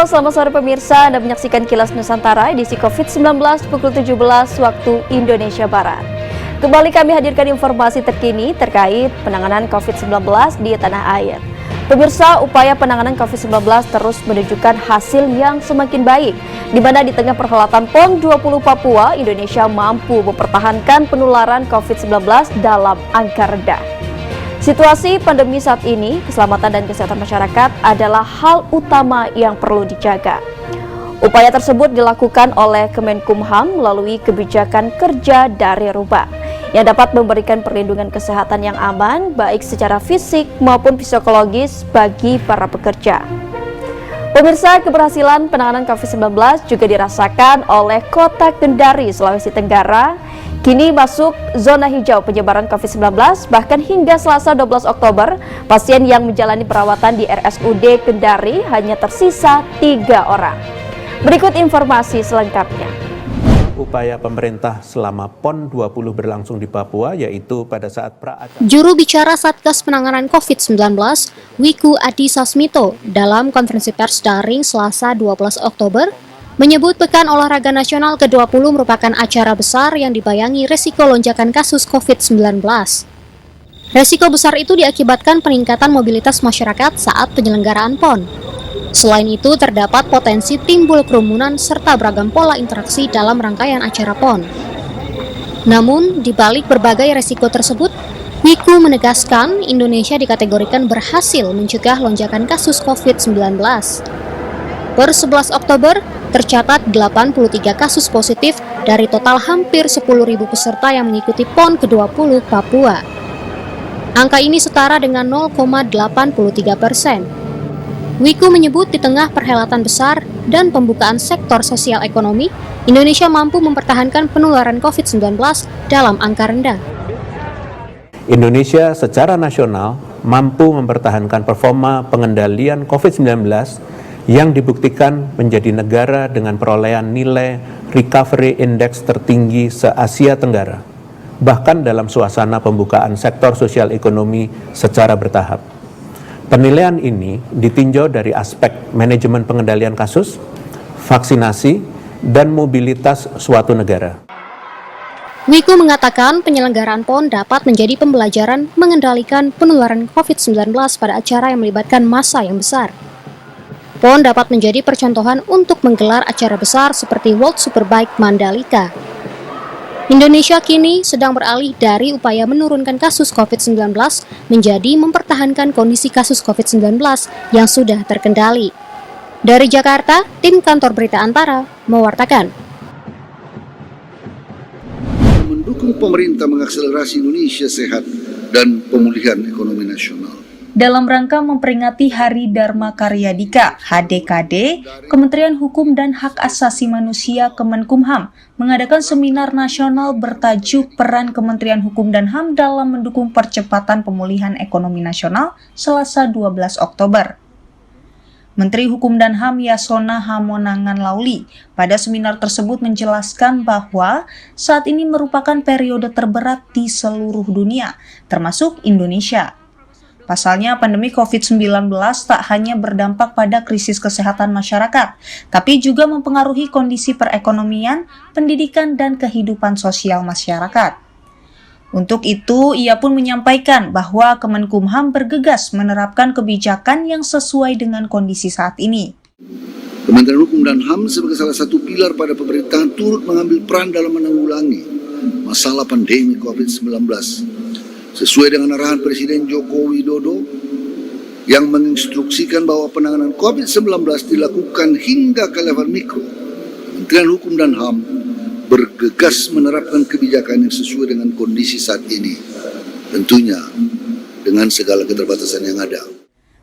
Halo, selamat sore pemirsa. Anda menyaksikan Kilas Nusantara edisi COVID-19 pukul 17 waktu Indonesia Barat. Kembali kami hadirkan informasi terkini terkait penanganan COVID-19 di tanah air. Pemirsa, upaya penanganan COVID-19 terus menunjukkan hasil yang semakin baik, di mana di tengah perhelatan PON 20 Papua, Indonesia mampu mempertahankan penularan COVID-19 dalam angka rendah. Situasi pandemi saat ini, keselamatan dan kesehatan masyarakat adalah hal utama yang perlu dijaga. Upaya tersebut dilakukan oleh Kemenkumham melalui kebijakan kerja dari rumah yang dapat memberikan perlindungan kesehatan yang aman baik secara fisik maupun psikologis bagi para pekerja. Pemirsa, keberhasilan penanganan COVID-19 juga dirasakan oleh Kota Kendari, Sulawesi Tenggara. Kini masuk zona hijau penyebaran COVID-19, bahkan hingga Selasa 12 Oktober, pasien yang menjalani perawatan di RSUD Kendari hanya tersisa 3 orang. Berikut informasi selengkapnya. Upaya pemerintah selama PON 20 berlangsung di Papua, yaitu pada saat Juru bicara Satgas Penanganan COVID-19, Wiku Adhisa Smito, dalam konferensi pers daring Selasa 12 Oktober, menyebut Pekan Olahraga Nasional ke-20 merupakan acara besar yang dibayangi resiko lonjakan kasus COVID-19. Resiko besar itu diakibatkan peningkatan mobilitas masyarakat saat penyelenggaraan PON. Selain itu, terdapat potensi timbul kerumunan serta beragam pola interaksi dalam rangkaian acara PON. Namun, di balik berbagai resiko tersebut, Wiku menegaskan Indonesia dikategorikan berhasil mencegah lonjakan kasus COVID-19. Per 11 Oktober, tercatat 83 kasus positif dari total hampir 10.000 peserta yang mengikuti PON ke-20 Papua. Angka ini setara dengan 0,83%. Wiku menyebut di tengah perhelatan besar dan pembukaan sektor sosial ekonomi, Indonesia mampu mempertahankan penularan COVID-19 dalam angka rendah. Indonesia secara nasional mampu mempertahankan performa pengendalian COVID-19 yang dibuktikan menjadi negara dengan perolehan nilai Recovery Index tertinggi se-Asia Tenggara, bahkan dalam suasana pembukaan sektor sosial ekonomi secara bertahap. Penilaian ini ditinjau dari aspek manajemen pengendalian kasus, vaksinasi, dan mobilitas suatu negara. Wiku mengatakan penyelenggaraan PON dapat menjadi pembelajaran mengendalikan penularan COVID-19 pada acara yang melibatkan massa yang besar. PON dapat menjadi percontohan untuk menggelar acara besar seperti World Superbike Mandalika. Indonesia kini sedang beralih dari upaya menurunkan kasus COVID-19 menjadi mempertahankan kondisi kasus COVID-19 yang sudah terkendali. Dari Jakarta, tim kantor berita Antara mewartakan. Mendukung pemerintah mengakselerasi Indonesia sehat dan pemulihan ekonomi nasional. Dalam rangka memperingati Hari Dharma Karya Dika (HDKD), Kementerian Hukum dan Hak Asasi Manusia Kemenkumham mengadakan seminar nasional bertajuk Peran Kementerian Hukum dan HAM dalam mendukung percepatan pemulihan ekonomi nasional Selasa 12 Oktober. Menteri Hukum dan HAM Yasona Hamonangan Lauli pada seminar tersebut menjelaskan bahwa saat ini merupakan periode terberat di seluruh dunia, termasuk Indonesia. Pasalnya, pandemi COVID-19 tak hanya berdampak pada krisis kesehatan masyarakat, tapi juga mempengaruhi kondisi perekonomian, pendidikan, dan kehidupan sosial masyarakat. Untuk itu, ia pun menyampaikan bahwa Kemenkumham bergegas menerapkan kebijakan yang sesuai dengan kondisi saat ini. Kementerian Hukum dan HAM sebagai salah satu pilar pada pemerintahan turut mengambil peran dalam menanggulangi masalah pandemi COVID-19. Sesuai dengan arahan Presiden Joko Widodo yang menginstruksikan bahwa penanganan COVID-19 dilakukan hingga ke level mikro, Kementerian Hukum dan HAM bergegas menerapkan kebijakan yang sesuai dengan kondisi saat ini, tentunya dengan segala keterbatasan yang ada.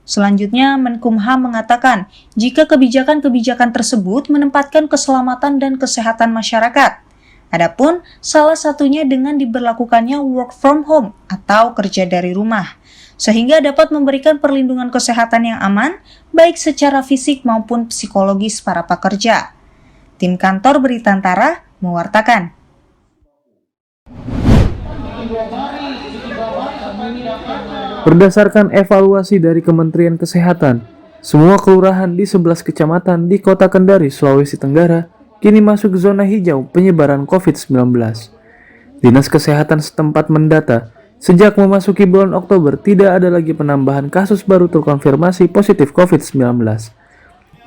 Selanjutnya, Menkumham mengatakan jika kebijakan-kebijakan tersebut menempatkan keselamatan dan kesehatan masyarakat. Adapun salah satunya dengan diberlakukannya work from home atau kerja dari rumah, sehingga dapat memberikan perlindungan kesehatan yang aman, baik secara fisik maupun psikologis para pekerja. Tim kantor berita Antara mewartakan. Berdasarkan evaluasi dari Kementerian Kesehatan, Semua kelurahan di 11 kecamatan di Kota Kendari, Sulawesi Tenggara kini masuk zona hijau penyebaran COVID-19. Dinas Kesehatan setempat mendata, sejak memasuki bulan Oktober tidak ada lagi penambahan kasus baru terkonfirmasi positif COVID-19.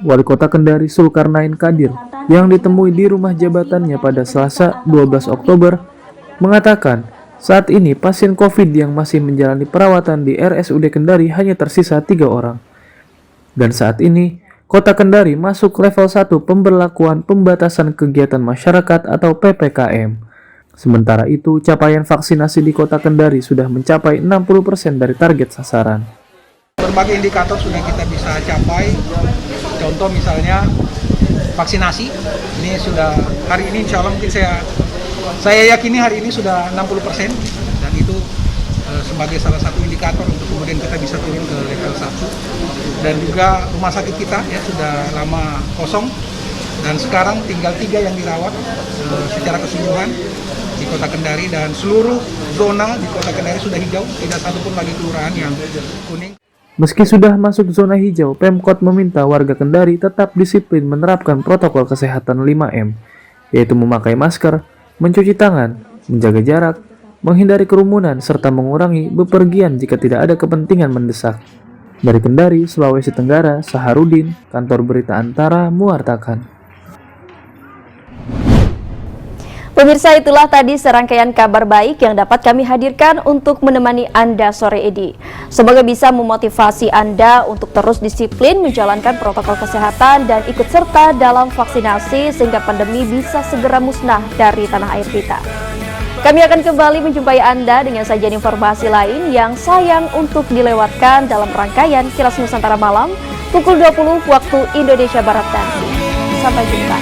Wali Kota Kendari Zulkarnain Kadir yang ditemui di rumah jabatannya pada Selasa 12 Oktober mengatakan saat ini pasien COVID yang masih menjalani perawatan di RSUD Kendari hanya tersisa 3 orang. Dan saat ini, Kota Kendari masuk level 1 pemberlakuan pembatasan kegiatan masyarakat atau PPKM. Sementara itu, capaian vaksinasi di Kota Kendari sudah mencapai 60% dari target sasaran. Berbagai indikator sudah kita bisa capai, contoh misalnya vaksinasi, ini sudah hari ini insya Allah mungkin saya yakini hari ini sudah 60% dan itu sebagai salah satu indikator untuk kemudian kita bisa turun ke level 1. Dan juga rumah sakit kita ya sudah lama kosong dan sekarang tinggal 3 yang dirawat secara keseluruhan di Kota Kendari dan seluruh zona di Kota Kendari sudah hijau, tidak satu pun lagi kelurahan yang kuning. Meski sudah masuk zona hijau, Pemkot meminta warga Kendari tetap disiplin menerapkan protokol kesehatan 5M, yaitu memakai masker, mencuci tangan, menjaga jarak, menghindari kerumunan, serta mengurangi bepergian jika tidak ada kepentingan mendesak. Dari Kendari, Sulawesi Tenggara, Saharudin, Kantor Berita Antara, mewartakan. Pemirsa, itulah tadi serangkaian kabar baik yang dapat kami hadirkan untuk menemani Anda sore ini. Semoga bisa memotivasi Anda untuk terus disiplin menjalankan protokol kesehatan dan ikut serta dalam vaksinasi sehingga pandemi bisa segera musnah dari tanah air kita. Kami akan kembali menjumpai Anda dengan sajian informasi lain yang sayang untuk dilewatkan dalam rangkaian Kilas Nusantara Malam pukul 20 waktu Indonesia Barat nanti. Sampai jumpa.